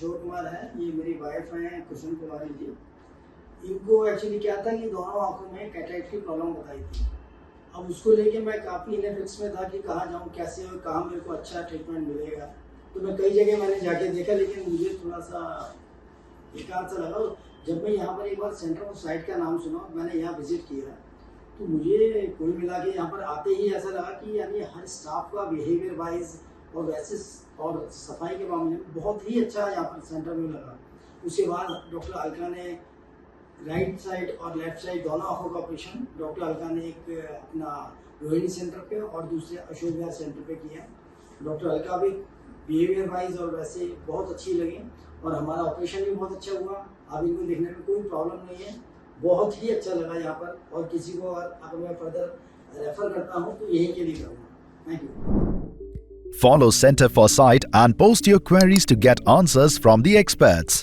किशोर कुमार है, ये मेरी वाइफ हैं कुसुम कुमारी जी। इनको एक्चुअली क्या था कि दोनों आंखों में कैटरेक्ट की प्रॉब्लम बताई थी। अब उसको लेके मैं काफ़ी इनफिक्स में था कि कहाँ जाऊँ, कैसे और कहाँ मेरे को अच्छा ट्रीटमेंट मिलेगा। तो मैं कई जगह मैंने जाके देखा, लेकिन मुझे थोड़ा सा बेकार सा लगा। जब मैं यहाँ पर एक बार सेंटर ऑफ साइट का नाम सुना, मैंने यहाँ विजिट किया, तो मुझे कुल मिला के यहाँ पर आते ही ऐसा लगा कि यानी हर स्टाफ का बिहेवियर वाइज और वैसे और सफाई के मामले में बहुत ही अच्छा यहाँ पर सेंटर में लगा। उसके बाद डॉक्टर अलका ने राइट साइड और लेफ्ट साइड दोनों आँखों का ऑपरेशन डॉक्टर अलका ने एक अपना रोहिणी सेंटर पे और दूसरे अशोक विहार सेंटर पे किया। डॉक्टर अलका भी बिहेवियर वाइज और वैसे बहुत अच्छी लगी और हमारा ऑपरेशन भी बहुत अच्छा हुआ। अब इनको देखने में कोई प्रॉब्लम नहीं है, बहुत ही अच्छा लगा यहाँ पर। और किसी को अगर मैं फर्दर रेफर करता हूँ तो यही के लिए करूँगा। Thank you. Follow Center for Sight and post your queries to get answers from the experts.